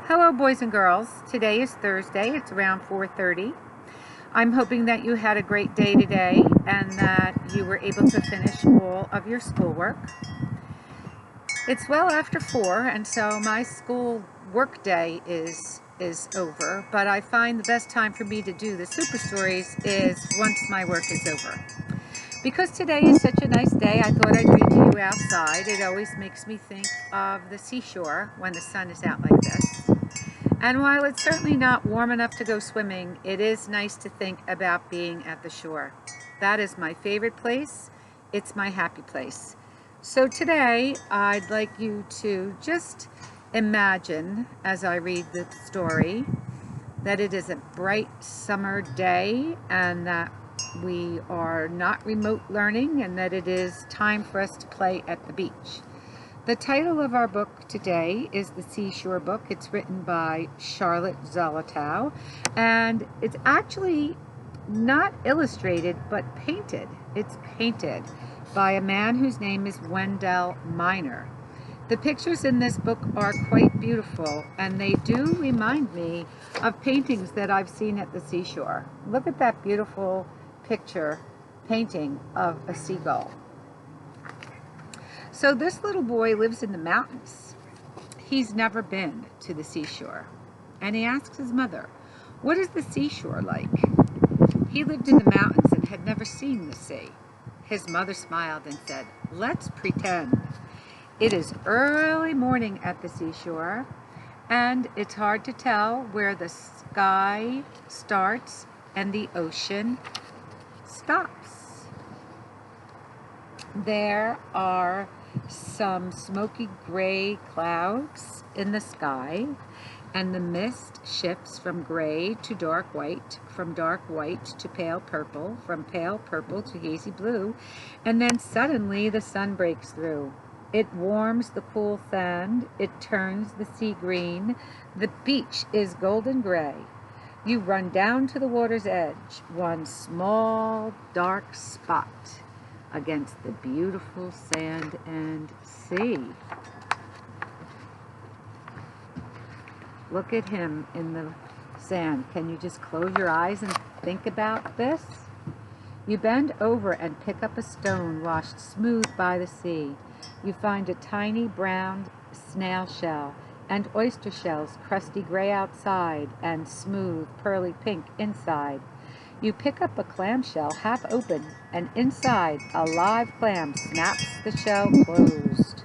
Hello boys and girls. Today is Thursday. It's around 4:30. I'm hoping that you had a great day today and that you were able to finish all of your schoolwork. It's well after 4 and so my school work day is over, but I find the best time for me to do the super stories is once my work is over. Because today is such a nice day, I thought I'd read to you outside. It always makes me think of the seashore when the sun is out like this. And while it's certainly not warm enough to go swimming, it is nice to think about being at the shore. That is my favorite place. It's my happy place. So today, I'd like you to just imagine, as I read the story, that it is a bright summer day and that we are not remote learning and that it is time for us to play at the beach. The title of our book today is The Seashore Book. It's written by Charlotte Zolotow, and it's actually not illustrated, but painted. It's painted by a man whose name is Wendell Miner. The pictures in this book are quite beautiful, and they do remind me of paintings that I've seen at the seashore. Look at that beautiful painting of a seagull. So this little boy lives in the mountains. He's never been to the seashore. And he asks his mother, "What is the seashore like?" He lived in the mountains and had never seen the sea. His mother smiled and said, "Let's pretend." It is early morning at the seashore, and it's hard to tell where the sky starts and the ocean stops. There are some smoky gray clouds in the sky, and the mist shifts from gray to dark white, from dark white to pale purple, from pale purple to hazy blue, and then suddenly the sun breaks through. It warms the cool sand, it turns the sea green, the beach is golden gray. You run down to the water's edge, one small dark spot against the beautiful sand and sea. Look at him in the sand. Can you just close your eyes and think about this? You bend over and pick up a stone washed smooth by the sea. You find a tiny brown snail shell and oyster shells, crusty gray outside and smooth pearly pink inside. You pick up a clamshell half open, and inside a live clam snaps the shell closed.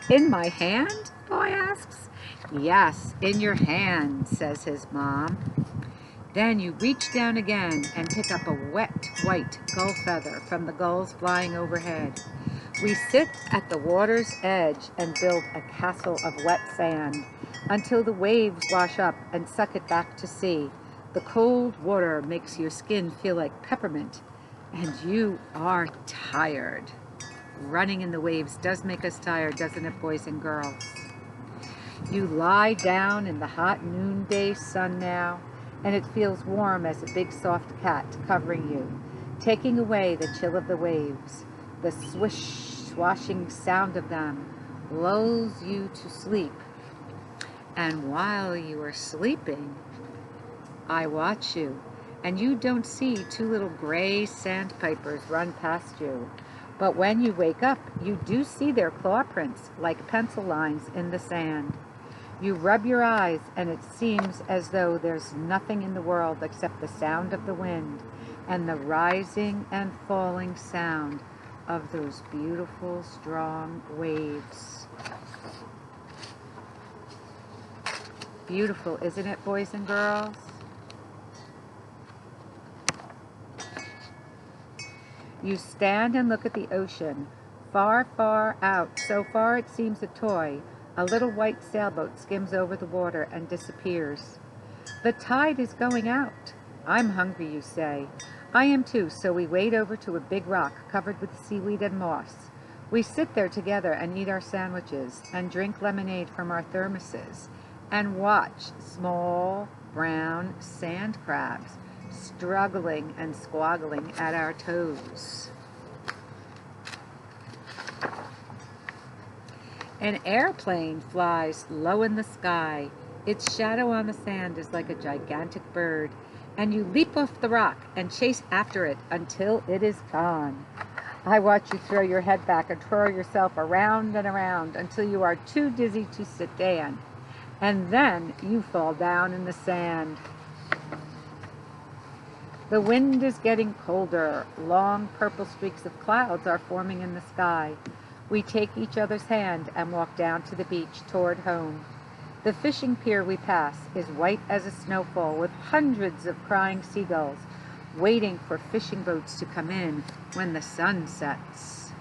"In my hand?" the boy asks. "Yes, in your hand," says his mom. Then you reach down again and pick up a wet white gull feather from the gulls flying overhead. We sit at the water's edge and build a castle of wet sand until the waves wash up and suck it back to sea. The cold water makes your skin feel like peppermint, and you are tired. Running in the waves does make us tired, doesn't it, boys and girls? You lie down in the hot noonday sun now, and it feels warm as a big soft cat covering you, taking away the chill of the waves. The swish, swashing sound of them lulls you to sleep. And while you are sleeping, I watch you, and you don't see two little gray sandpipers run past you. But when you wake up, you do see their claw prints like pencil lines in the sand. You rub your eyes, and it seems as though there's nothing in the world except the sound of the wind and the rising and falling sound of those beautiful, strong waves. Beautiful, isn't it, boys and girls? You stand and look at the ocean. Far, far out, so far it seems a toy, a little white sailboat skims over the water and disappears. The tide is going out. I'm hungry, you say. I am too, so we wade over to a big rock covered with seaweed and moss. We sit there together and eat our sandwiches and drink lemonade from our thermoses and watch small brown sand crabs struggling and squaggling at our toes. An airplane flies low in the sky. Its shadow on the sand is like a gigantic bird, and you leap off the rock and chase after it until it is gone. I watch you throw your head back and twirl yourself around and around until you are too dizzy to stand, and then you fall down in the sand. The wind is getting colder. Long purple streaks of clouds are forming in the sky. We take each other's hand and walk down to the beach toward home. The fishing pier we pass is white as a snowfall with hundreds of crying seagulls waiting for fishing boats to come in when the sun sets.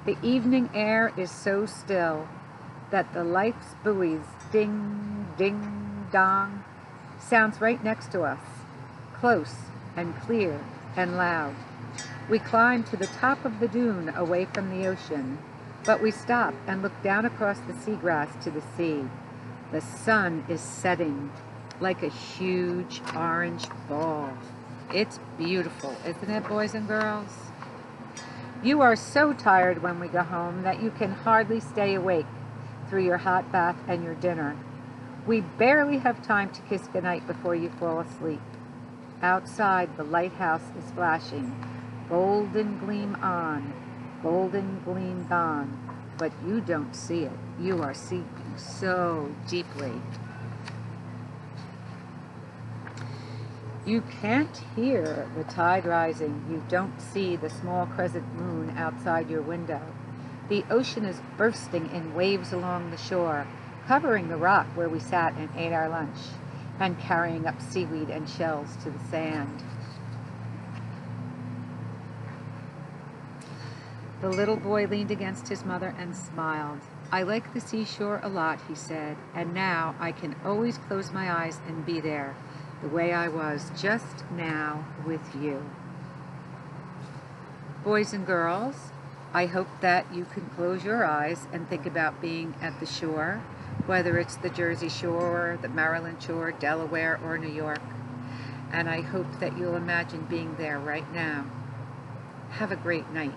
The evening air is so still that the life's buoys ding, ding, dong sounds right next to us, close and clear and loud. We climb to the top of the dune away from the ocean, but we stop and look down across the seagrass to the sea. The sun is setting like a huge orange ball. It's beautiful, isn't it, boys and girls? You are so tired when we go home that you can hardly stay awake through your hot bath and your dinner. We barely have time to kiss goodnight before you fall asleep. Outside, the lighthouse is flashing. Golden gleam on, golden gleam gone. But you don't see it. You are sleeping so deeply. You can't hear the tide rising. You don't see the small crescent moon outside your window. The ocean is bursting in waves along the shore, covering the rock where we sat and ate our lunch, and carrying up seaweed and shells to the sand. The little boy leaned against his mother and smiled. I like the seashore a lot, he said, and now I can always close my eyes and be there, the way I was just now with you. Boys and girls, I hope that you can close your eyes and think about being at the shore, whether it's the Jersey Shore, the Maryland Shore, Delaware, or New York. And I hope that you'll imagine being there right now. Have a great night.